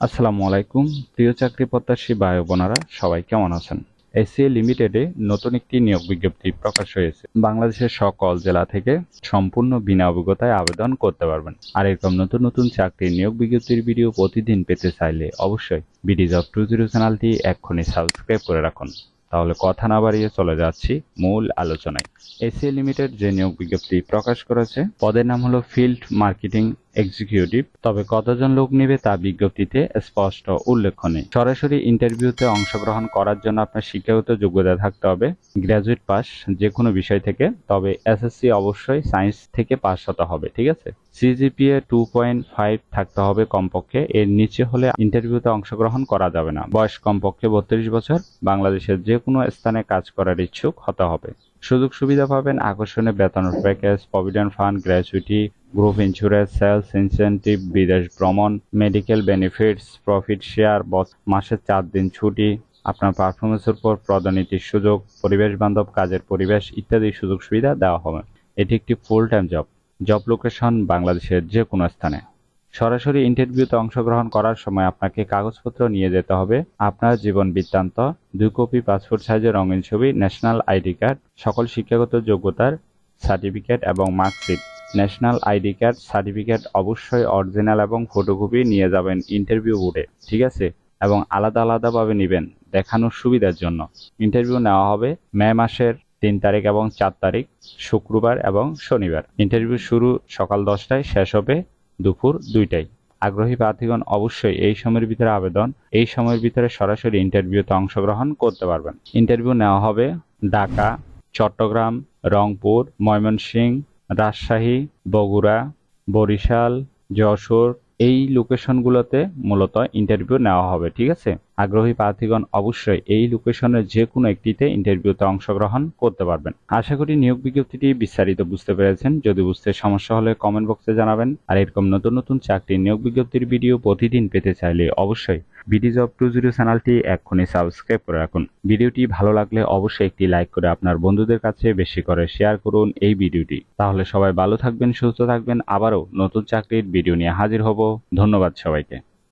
আসসালামু আলাইকুম। প্রিয় চাকরি প্রত্যাশী ভাই বোনেরা, সবাই কেমন আছেন? এসিএ লিমিটেডে নতুন একটি নিয়োগ বিজ্ঞপ্তি প্রকাশ হয়েছে। বাংলাদেশের সকল জেলা থেকে সম্পূর্ণ বিনা অভিজ্ঞতায় আবেদন করতে পারবেন। আর এরকম নতুন নতুন চাকরির নিয়োগ বিজ্ঞপ্তির ভিডিও প্রতিদিন পেতে চাইলে অবশ্যই বিডি জব 20 চ্যানেলটি এক্ষুনি সাবস্ক্রাইব করে রাখুন। তাহলে কথা না বাড়িয়ে চলে যাচ্ছি মূল আলোচনায়। এসিএ লিমিটেড যে নিয়োগ বিজ্ঞপ্তি প্রকাশ করেছে, পদের নাম হলো ফিল্ড মার্কেটিং এক্সিকিউটিভ। তবে কতজন লোক নেবে তা বিজ্ঞপ্তিতে স্পষ্ট উল্লেখ নেই। সরাসরি ইন্টারভিউতে অংশগ্রহণ করার জন্য আপনার শিক্ষাগত যোগ্যতা থাকতে হবে গ্র্যাজুয়েট পাস যে কোনো বিষয় থেকে। তবে এসএসসি অবশ্যই সায়েন্স থেকে পাস হতে হবে, ঠিক আছে। সিজিপিএ 2.5 থাকতে হবে কমপক্ষে। এর নিচে হলে ইন্টারভিউতে অংশগ্রহণ করা যাবে না। বয়স কমপক্ষে 32 বছর। বাংলাদেশের যে কোনো স্থানে কাজ করার ইচ্ছুক হতে হবে। সুযোগ সুবিধা পাবেন আকর্ষণীয় বেতনের package, provident fund, gratuity, group insurance, sales incentive, বিদেশ ভ্রমণ, মেডিকেল বেনিফিটস, প্রফিট শেয়ার, মাসে 4 দিন ছুটি, আপনার পারফরমেন্সের উপর পদোন্নতির সুযোগ, পরিবেশ বান্ধব কাজের পরিবেশ ইত্যাদি সুযোগ সুবিধা দেওয়া হবে। এটি একটি full time job. Job location বাংলাদেশের যে কোনো স্থানে। সরাসরি ইন্টারভিউতে অংশগ্রহণ করার সময় আপনাকে কাগজপত্র নিয়ে যেতে হবে। আপনার জীবন বৃত্তান্ত, 2 কপি পাসপোর্ট সাইজের রঙিন ছবি, ন্যাশনাল আইডি কার্ড, সকল শিক্ষাগত যোগ্যতার সার্টিফিকেট এবং marksheet. National ID card certificate অবশ্যই অরিজিনাল এবং ফটোকপি নিয়ে যাবেন ইন্টারভিউ বোর্ডে, ঠিক আছে। এবং আলাদা আলাদাভাবে নেবেন দেখানোর সুবিধার জন্য। ইন্টারভিউ নেওয়া হবে মে মাসের 3 তারিখ এবং 4 তারিখ, শুক্রবার এবং শনিবার। ইন্টারভিউ শুরু সকাল 10টায়, শেষ হবে দুপুর 2টায়। আগ্রহী প্রার্থীগণ অবশ্যই এই সময়ের ভিতরে এই সময়ের ভিতরে সরাসরি ইন্টারভিউতে অংশগ্রহণ করতে পারবেন। ইন্টারভিউ নেওয়া হবে ঢাকা, চট্টগ্রাম, রংপুর, ময়মনসিংহ, রাজশাহী, বগুড়া, বরিশাল, যশোর এই লোকেশনগুলোতে মূলত ইন্টারভিউ নেওয়া হবে, ঠিক আছে। আগ্রহী প্রার্থীগণ অবশ্যই এই লোকেশনের যে কোনো একটিতে ইন্টারভিউতে অংশগ্রহণ করতে পারবেন। আশা করি নিয়োগ বিজ্ঞপ্তিটি বিস্তারিত বুঝতে পেরেছেন। যদি বুঝতে সমস্যা হলে কমেন্ট বক্সে জানাবেন। আর এরকম নতুন নতুন চাকরির নিয়োগ বিজ্ঞপ্তির ভিডিও প্রতিদিন পেতে চাইলে অবশ্যই বিডি জব 20 চ্যানেলটি এক্ষুনি সাবস্ক্রাইব করে রাখুন। ভিডিওটি ভালো লাগলে অবশ্যই একটি লাইক করে আপনার বন্ধুদের কাছে বেশি করে শেয়ার করুন এই ভিডিওটি। তাহলে সবাই ভালো থাকবেন, সুস্থ থাকবেন। আবারও নতুন চাকরির ভিডিও নিয়ে হাজির হব। ধন্যবাদ সবাইকে।